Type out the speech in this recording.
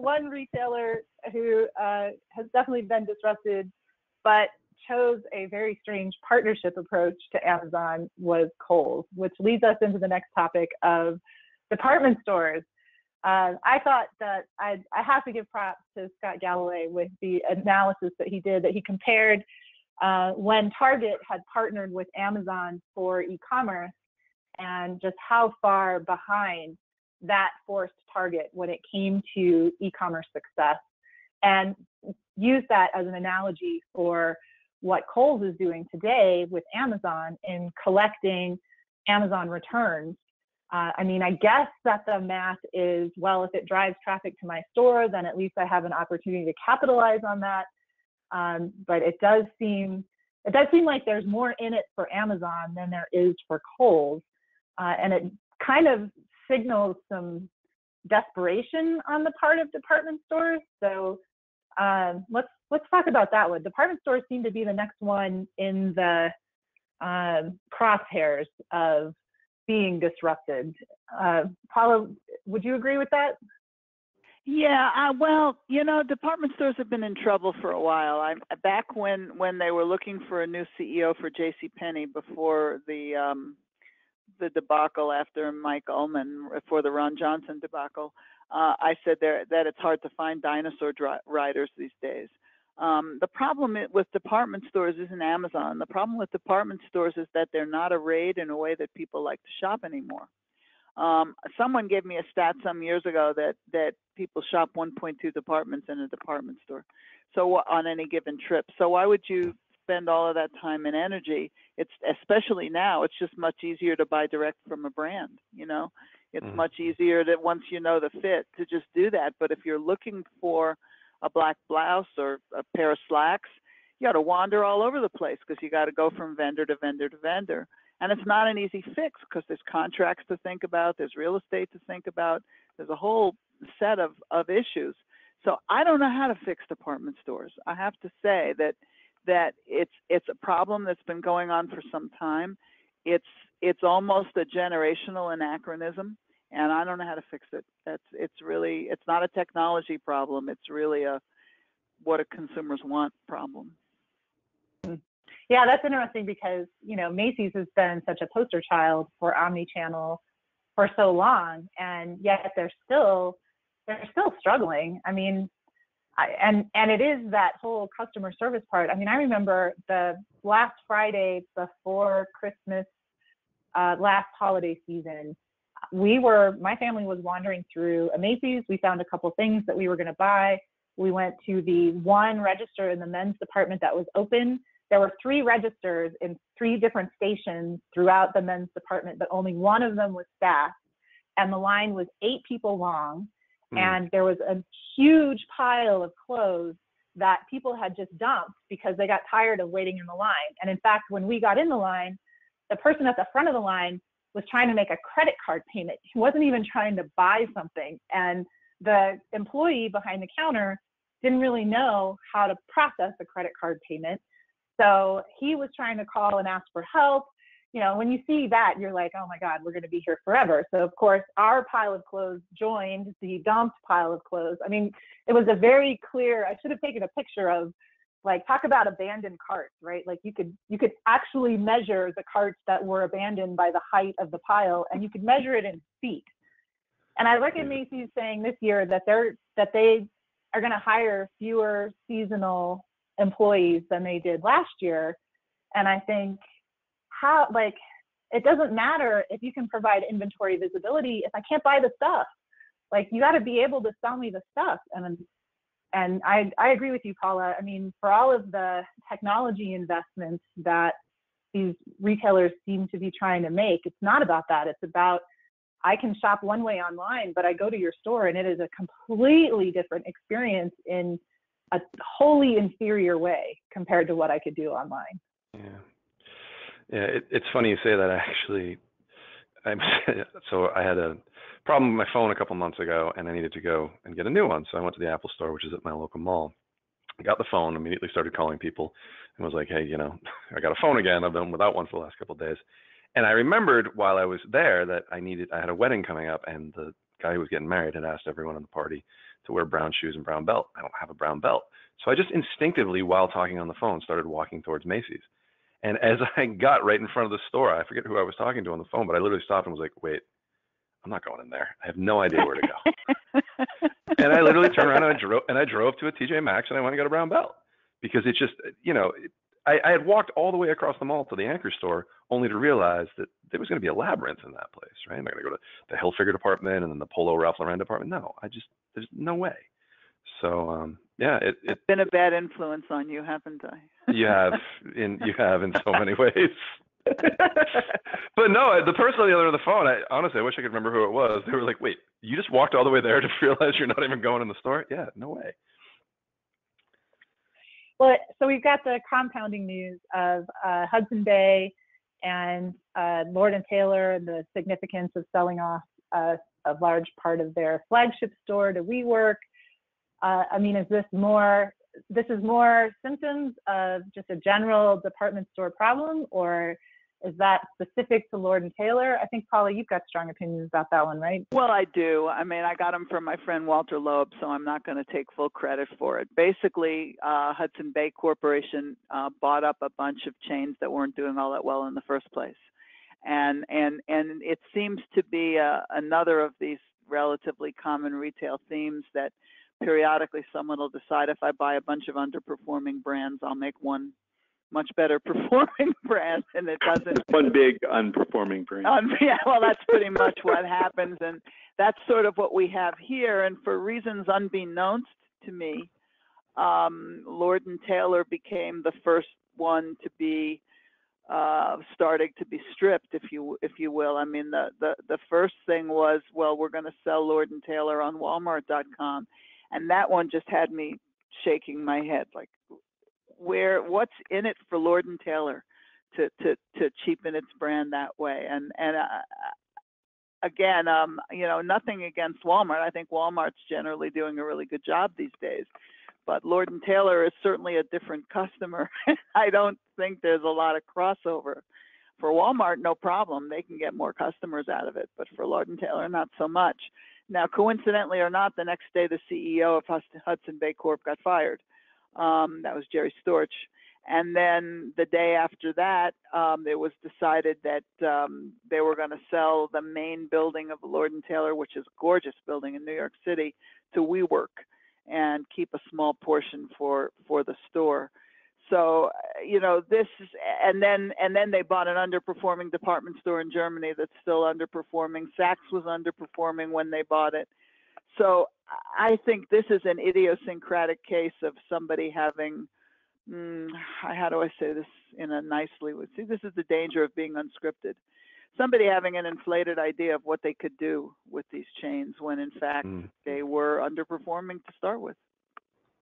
one retailer who has definitely been disrupted, but chose a very strange partnership approach to Amazon was Kohl's, which leads us into the next topic of department stores. I thought that I have to give props to Scott Galloway with the analysis that he did, that he compared when Target had partnered with Amazon for e-commerce and just how far behind that forced Target when it came to e-commerce success, and use that as an analogy for what Kohl's is doing today with Amazon in collecting Amazon returns. I mean, I guess that the math is, well, if it drives traffic to my store, then at least I have an opportunity to capitalize on that. But it does seem like there's more in it for Amazon than there is for Kohl's. And it kind of signals some desperation on the part of department stores. So let's talk about that one. Department stores seem to be the next one in the crosshairs of being disrupted. Paula, would you agree with that? Yeah, well, you know, department stores have been in trouble for a while. Back when they were looking for a new CEO for JCPenney before the debacle after Mike Ullman, for the Ron Johnson debacle, I said that it's hard to find dinosaur riders these days. The problem with department stores isn't Amazon. The problem with department stores is that they're not arrayed in a way that people like to shop anymore. Someone gave me a stat some years ago that people shop 1.2 departments in a department store, so on any given trip. So why would you spend all of that time and energy? It's, especially now, it's just much easier to buy direct from a brand. You know, it's much easier to, once you know the fit, to just do that. But if you're looking for a black blouse or a pair of slacks, you got to wander all over the place because you got to go from vendor to vendor to vendor. And it's not an easy fix because there's contracts to think about, there's real estate to think about, there's a whole set of issues. So I don't know how to fix department stores. I have to say that it's a problem that's been going on for some time. It's almost a generational anachronism, and I don't know how to fix it. It's not a technology problem. It's really what a consumers want problem. Yeah, that's interesting because, you know, Macys has been such a poster child for omni-channel for so long, and yet they're still struggling. I mean, and it is that whole customer service part. I mean, I remember the last Friday before Christmas, last holiday season, my family was wandering through a Macys. We found a couple things that we were going to buy. We went to the one register in the men's department that was open. There were 3 registers in 3 different stations throughout the men's department, but only one of them was staffed. And the line was 8 people long. And there was a huge pile of clothes that people had just dumped because they got tired of waiting in the line. And in fact, when we got in the line, the person at the front of the line was trying to make a credit card payment. He wasn't even trying to buy something. And the employee behind the counter didn't really know how to process a credit card payment. So he was trying to call and ask for help. You know, when you see that, you're like, oh my God, we're going to be here forever. So of course, our pile of clothes joined the dumped pile of clothes. I mean, it was a very clear, I should have taken a picture of, like, talk about abandoned carts, right? Like you could actually measure the carts that were abandoned by the height of the pile, and you could measure it in feet. And I look at Macys saying this year that they are going to hire fewer seasonal employees than they did last year. And I think, how, like, it doesn't matter if you can provide inventory visibility if I can't buy the stuff. Like, you got to be able to sell me the stuff. And I agree with you, Paula. I mean, for all of the technology investments that these retailers seem to be trying to make, it's not about that. It's about, I can shop one way online, but I go to your store and it is a completely different experience in a wholly inferior way compared to what I could do online. Yeah, it's funny you say that. Actually, so I had a problem with my phone a couple months ago, and I needed to go and get a new one. So I went to the Apple store, which is at my local mall. I got the phone, immediately started calling people, and was like, hey, you know, I got a phone again. I've been without one for the last couple of days. And I remembered while I was there that I had a wedding coming up, and the guy who was getting married had asked everyone in the party to wear brown shoes and brown belt. I don't have a brown belt. So I just instinctively, while talking on the phone, started walking towards Macys. And as I got right in front of the store, I forget who I was talking to on the phone, but I literally stopped and was like, wait, I'm not going in there. I have no idea where to go. And I literally turned around and I drove to a TJ Maxx and I went and got a brown belt, because it just, I had walked all the way across the mall to the Anchor store only to realize that there was going to be a labyrinth in that place, right? Am I going to go to the Hilfiger department and then the Polo Ralph Lauren department? No, there's no way. So, yeah, I've been a bad influence on you, haven't I? You have in so many ways. But no, the person on the other end of the phone, honestly, I wish I could remember who it was. They were like, wait, you just walked all the way there to realize you're not even going in the store? Yeah, no way. Well, so we've got the compounding news of Hudson Bay and Lord & Taylor, and the significance of selling off a large part of their flagship store to WeWork. I mean, is this more symptoms of just a general department store problem, or is that specific to Lord & Taylor? I think, Paula, you've got strong opinions about that one, right? Well, I do. I mean, I got them from my friend Walter Loeb, so I'm not going to take full credit for it. Basically, Hudson Bay Corporation bought up a bunch of chains that weren't doing all that well in the first place. And it seems to be another of these relatively common retail themes that periodically someone will decide, if I buy a bunch of underperforming brands, I'll make one much better performing brand, and it doesn't. One big unperforming brand. Yeah, well, that's pretty much what happens, and that's sort of what we have here. And for reasons unbeknownst to me, Lord & Taylor became the first one to be starting to be stripped, if you will. I mean, the first thing was, well, we're going to sell Lord & Taylor on Walmart.com, and that one just had me shaking my head, like, what's in it for Lord & Taylor to cheapen its brand that way? And again, nothing against Walmart. I think Walmart's generally doing a really good job these days, but Lord & Taylor is certainly a different customer. I don't think there's a lot of crossover. For Walmart, no problem. They can get more customers out of it, but for Lord & Taylor, not so much. Now, coincidentally or not, the next day, the CEO of Hudson Bay Corp got fired. That was Jerry Storch. And then the day after that, it was decided that they were going to sell the main building of Lord & Taylor, which is a gorgeous building in New York City, to WeWork, and keep a small portion for the store. So, this is, and then they bought an underperforming department store in Germany that's still underperforming. Saks was underperforming when they bought it. So I think this is an idiosyncratic case of somebody having, how do I say this in a nicely way? See, this is the danger of being unscripted. Somebody having an inflated idea of what they could do with these chains when in fact they were underperforming to start with.